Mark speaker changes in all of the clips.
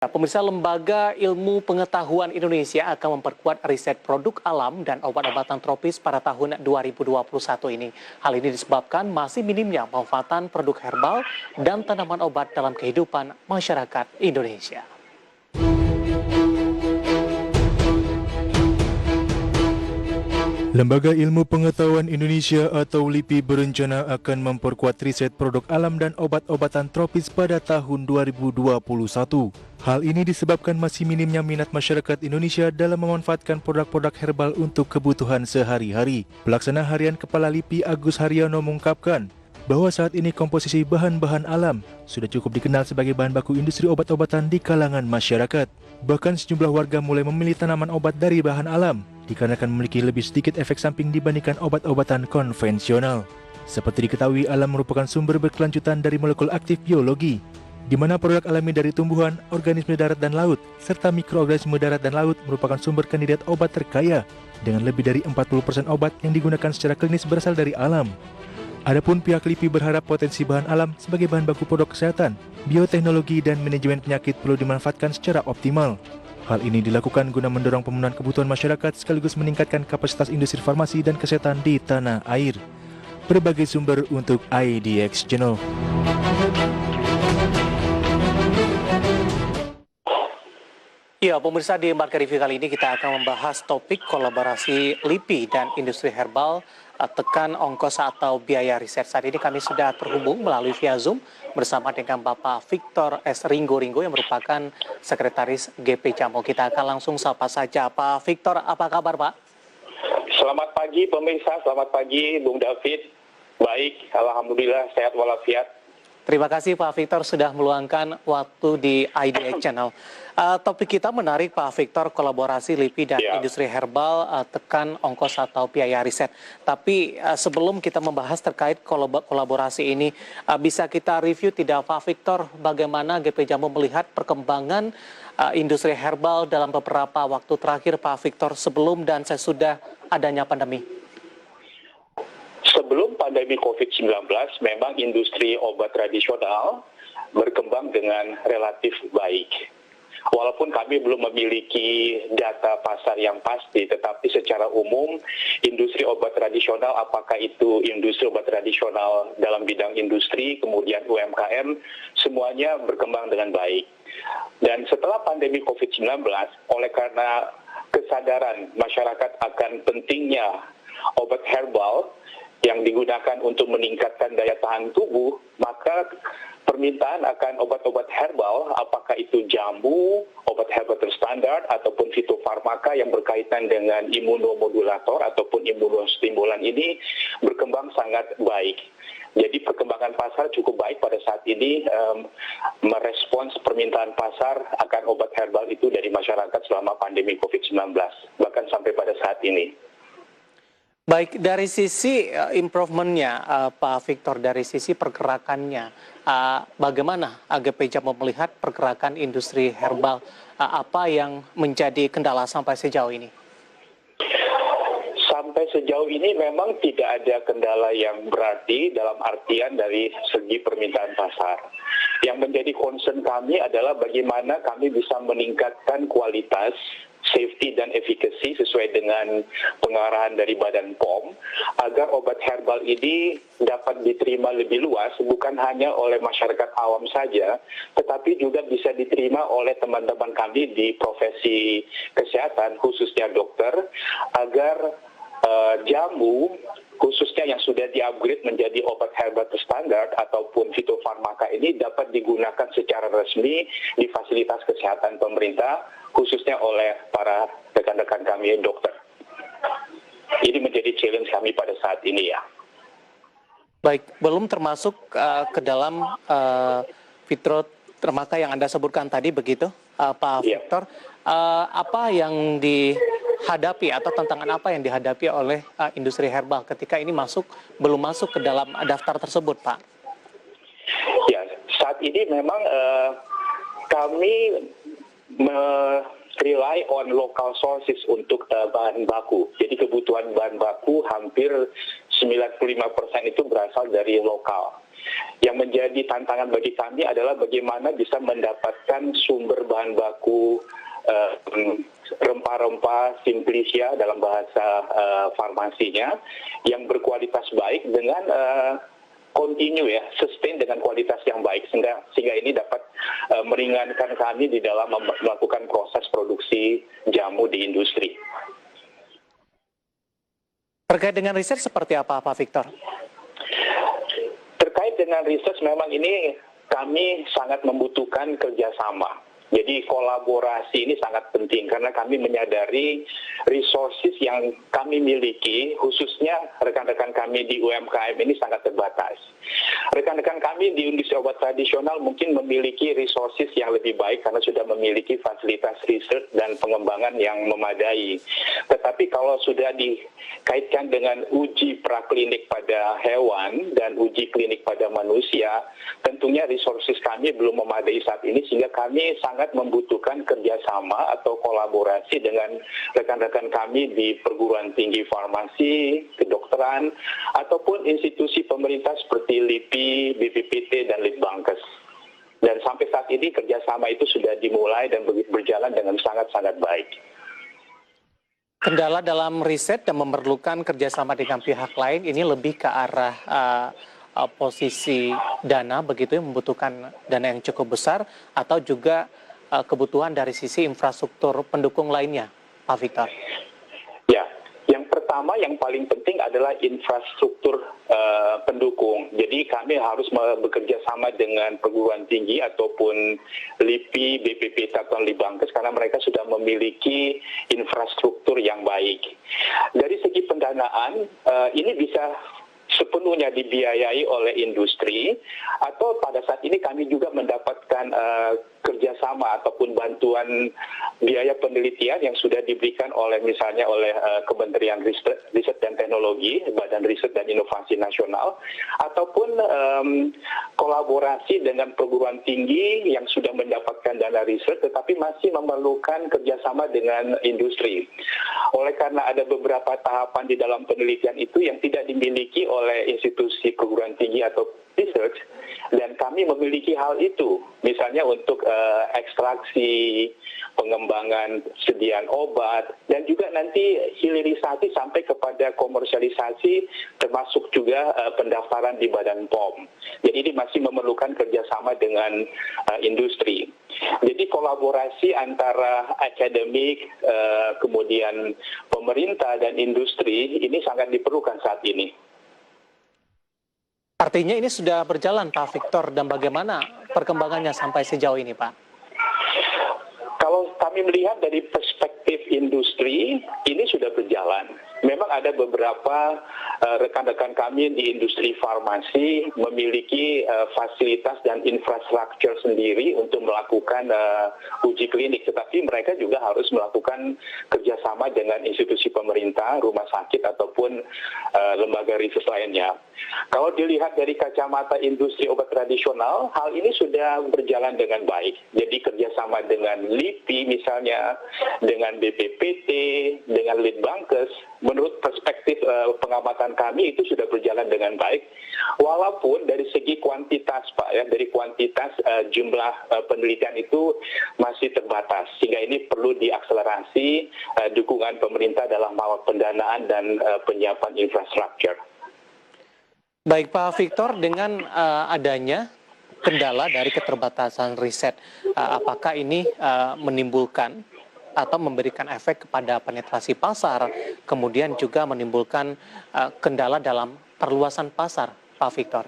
Speaker 1: Pemirsa, Lembaga Ilmu Pengetahuan Indonesia akan memperkuat riset produk alam dan obat-obatan tropis pada tahun 2021 ini. Hal ini disebabkan masih minimnya pemanfaatan produk herbal dan tanaman obat dalam kehidupan masyarakat Indonesia.
Speaker 2: Lembaga Ilmu Pengetahuan Indonesia atau LIPI berencana akan memperkuat riset produk alam dan obat-obatan tropis pada tahun 2021. Hal ini disebabkan masih minimnya minat masyarakat Indonesia dalam memanfaatkan produk-produk herbal untuk kebutuhan sehari-hari. Pelaksana Harian Kepala LIPI Agus Haryono mengungkapkan bahwa saat ini komposisi bahan-bahan alam sudah cukup dikenal sebagai bahan baku industri obat-obatan di kalangan masyarakat. Bahkan sejumlah warga mulai memilih tanaman obat dari bahan alam dikarenakan memiliki lebih sedikit efek samping dibandingkan obat-obatan konvensional. Seperti diketahui, alam merupakan sumber berkelanjutan dari molekul aktif biologi, di mana produk alami dari tumbuhan, organisme darat dan laut, serta mikroorganisme darat dan laut merupakan sumber kandidat obat terkaya, dengan lebih dari 40% obat yang digunakan secara klinis berasal dari alam. Adapun pihak LIPI berharap potensi bahan alam sebagai bahan baku produk kesehatan, bioteknologi dan manajemen penyakit perlu dimanfaatkan secara optimal. Hal ini dilakukan guna mendorong pemenuhan kebutuhan masyarakat sekaligus meningkatkan kapasitas industri farmasi dan kesehatan di tanah air. Berbagai sumber untuk IDX Channel.
Speaker 1: Ya, pemirsa, di Market Review kali ini kita akan membahas topik kolaborasi LIPI dan industri herbal tekan ongkos atau biaya riset. Saat ini kami sudah terhubung melalui via Zoom bersama dengan Bapak Victor S. Ringgo yang merupakan Sekretaris GP Jamo. Kita akan langsung sapa saja. Pak Victor, apa kabar Pak?
Speaker 3: Selamat pagi pemirsa, selamat pagi Bung David. Baik, Alhamdulillah sehat walafiat.
Speaker 1: Terima kasih Pak Victor sudah meluangkan waktu di IDX Channel. Topik kita menarik Pak Victor, kolaborasi LIPI dan industri herbal tekan ongkos atau biaya riset. Tapi sebelum kita membahas terkait kolaborasi ini, bisa kita review tidak Pak Victor bagaimana GP Jamo melihat perkembangan industri herbal dalam beberapa waktu terakhir Pak Victor sebelum dan sesudah adanya pandemi?
Speaker 3: Sebelum pandemi COVID-19, memang industri obat tradisional berkembang dengan relatif baik. Walaupun kami belum memiliki data pasar yang pasti, tetapi secara umum industri obat tradisional, apakah itu industri obat tradisional dalam bidang industri, kemudian UMKM, semuanya berkembang dengan baik. Dan setelah pandemi COVID-19, oleh karena kesadaran masyarakat akan pentingnya obat herbal yang digunakan untuk meningkatkan daya tahan tubuh, maka permintaan akan obat-obat herbal, apakah itu jamu, obat herbal terstandar, ataupun fitofarmaka yang berkaitan dengan imunomodulator ataupun imunostimulan ini berkembang sangat baik. Jadi perkembangan pasar cukup baik pada saat ini merespons permintaan pasar akan obat herbal itu dari masyarakat selama pandemi COVID-19, bahkan sampai pada saat ini.
Speaker 1: Baik, dari sisi improvementnya Pak Victor, dari sisi pergerakannya, bagaimana GP Jamo melihat pergerakan industri herbal? Apa yang menjadi kendala sampai sejauh ini?
Speaker 3: Sampai sejauh ini memang tidak ada kendala yang berarti dalam artian dari segi permintaan pasar. Yang menjadi concern kami adalah bagaimana kami bisa meningkatkan kualitas, safety dan efficacy sesuai dengan pengarahan dari Badan POM agar obat herbal ini dapat diterima lebih luas, bukan hanya oleh masyarakat awam saja, tetapi juga bisa diterima oleh teman-teman kami di profesi kesehatan, khususnya dokter, agar jamu khususnya yang sudah di-upgrade menjadi obat herbal terstandar ataupun fitofarmaka ini dapat digunakan secara resmi di fasilitas kesehatan pemerintah, khususnya oleh para rekan-rekan kami dokter. Ini menjadi challenge kami pada saat ini ya.
Speaker 1: Baik, belum termasuk ke dalam fitofarmaka yang Anda sebutkan tadi begitu, Pak Victor. Apa yang dihadapi atau tantangan apa yang dihadapi oleh industri herbal ketika ini belum masuk ke dalam daftar tersebut, Pak?
Speaker 3: Ya, saat ini memang kami rely on local sources untuk bahan baku. Jadi kebutuhan bahan baku hampir 95% itu berasal dari lokal. Yang menjadi tantangan bagi kami adalah bagaimana bisa mendapatkan sumber bahan baku rempah-rempah simplicia dalam bahasa farmasinya yang berkualitas baik dengan continue ya, sustain dengan kualitas yang baik sehingga ini dapat meringankan kami di dalam melakukan proses produksi jamu di industri.
Speaker 1: Terkait dengan riset seperti apa, Pak Victor?
Speaker 3: Terkait dengan riset memang ini kami sangat membutuhkan kerjasama. Jadi kolaborasi ini sangat penting karena kami menyadari resources yang kami miliki, khususnya rekan-rekan kami di UMKM ini sangat terbatas. Rekan-rekan kami di industri obat tradisional mungkin memiliki resources yang lebih baik karena sudah memiliki fasilitas riset dan pengembangan yang memadai. Tetapi kalau sudah dikaitkan dengan uji praklinik pada hewan dan uji klinik pada manusia, tentunya resources kami belum memadai saat ini sehingga kami sangat membutuhkan kerjasama atau kolaborasi dengan rekan-rekan kami di perguruan tinggi farmasi, kedokteran, ataupun institusi pemerintah seperti LIPI, BPPT, dan Litbangkes. Dan sampai saat ini kerjasama itu sudah dimulai dan berjalan dengan sangat-sangat baik.
Speaker 1: Kendala dalam riset dan memerlukan kerjasama dengan pihak lain ini lebih ke arah posisi dana, begitu ya, membutuhkan dana yang cukup besar, atau juga kebutuhan dari sisi infrastruktur pendukung lainnya, Pak Victor?
Speaker 3: Ya, yang pertama yang paling penting adalah infrastruktur pendukung. Jadi kami harus bekerja sama dengan perguruan tinggi ataupun LIPI, BPPT atau Litbangkes karena mereka sudah memiliki infrastruktur yang baik. Dari segi pendanaan, ini bisa sepenuhnya dibiayai oleh industri, atau pada saat ini kami juga mendapatkan kerjasama ataupun bantuan biaya penelitian yang sudah diberikan oleh misalnya oleh Kementerian Riset dan Teknologi, Badan Riset dan Inovasi Nasional, ataupun kolaborasi dengan perguruan tinggi yang sudah mendapatkan dana riset tetapi masih memerlukan kerjasama dengan industri. Oleh karena ada beberapa tahapan di dalam penelitian itu yang tidak dimiliki oleh institusi perguruan tinggi atau research, dan kami memiliki hal itu, misalnya untuk ekstraksi, pengembangan sediaan obat, dan juga nanti hilirisasi sampai kepada komersialisasi, termasuk juga pendaftaran di Badan POM. Jadi ini masih memerlukan kerjasama dengan industri. Jadi kolaborasi antara akademik, kemudian pemerintah dan industri ini sangat diperlukan saat ini.
Speaker 1: Artinya ini sudah berjalan, Pak Victor, dan bagaimana perkembangannya sampai sejauh ini, Pak?
Speaker 3: Kalau kami melihat dari perspektif industri, ini sudah berjalan. Memang ada beberapa rekan-rekan kami di industri farmasi memiliki fasilitas dan infrastruktur sendiri untuk melakukan uji klinik, tetapi mereka juga harus melakukan kerjasama dengan institusi pemerintah, rumah sakit, ataupun lembaga riset lainnya. Kalau dilihat dari kacamata industri obat tradisional, hal ini sudah berjalan dengan baik. Jadi kerjasama dengan LIPI misalnya, dengan BPPT, dengan Litbangkes, menurut perspektif pengamatan kami itu sudah berjalan dengan baik. Walaupun dari segi kuantitas, Pak, ya, dari kuantitas jumlah penelitian itu masih terbatas, sehingga ini perlu diakselerasi dukungan pemerintah dalam hal pendanaan dan penyiapan infrastruktur.
Speaker 1: Baik, Pak Victor, dengan adanya kendala dari keterbatasan riset, apakah ini menimbulkan atau memberikan efek kepada penetrasi pasar, kemudian juga menimbulkan kendala dalam perluasan pasar, Pak Victor?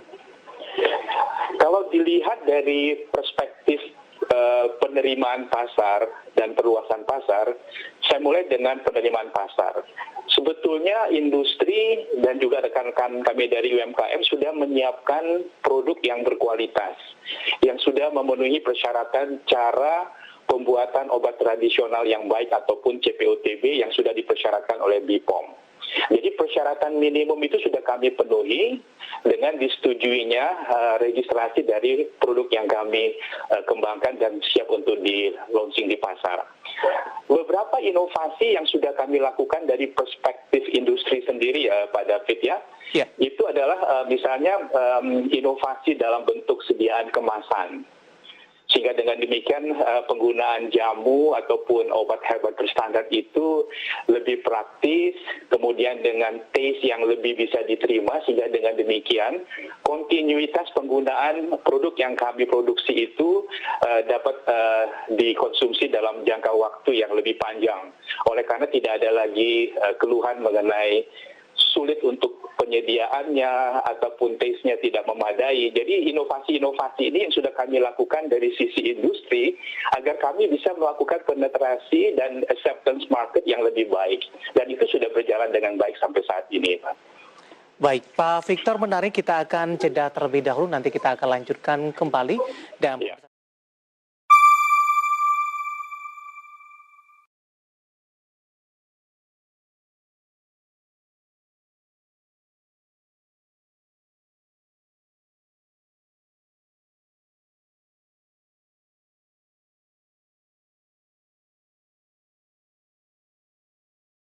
Speaker 3: Kalau dilihat dari perspektif penerimaan pasar dan perluasan pasar, saya mulai dengan penerimaan pasar. Sebetulnya industri dan juga rekan-rekan kami dari UMKM sudah menyiapkan produk yang berkualitas, yang sudah memenuhi persyaratan cara pembuatan obat tradisional yang baik ataupun CPOTB yang sudah dipersyaratkan oleh BPOM. Jadi persyaratan minimum itu sudah kami penuhi dengan disetujuinya registrasi dari produk yang kami kembangkan dan siap untuk di launching di pasar. Beberapa inovasi inovasi yang sudah kami lakukan dari perspektif industri sendiri ya Pak David ya.
Speaker 1: Ya.
Speaker 3: Itu adalah misalnya inovasi dalam bentuk sediaan kemasan. Sehingga dengan demikian penggunaan jamu ataupun obat herbal berstandar itu lebih praktis, kemudian dengan taste yang lebih bisa diterima, sehingga dengan demikian kontinuitas penggunaan produk yang kami produksi itu dapat dikonsumsi dalam jangka waktu yang lebih panjang. Oleh karena tidak ada lagi keluhan mengenai sulit untuk penyediaannya ataupun taste-nya tidak memadai. Jadi inovasi-inovasi ini yang sudah kami lakukan dari sisi industri agar kami bisa melakukan penetrasi dan acceptance market yang lebih baik. Dan itu sudah berjalan dengan baik sampai saat ini, Pak.
Speaker 1: Baik, Pak Victor, menarik, kita akan jeda terlebih dahulu, nanti kita akan lanjutkan kembali. Dan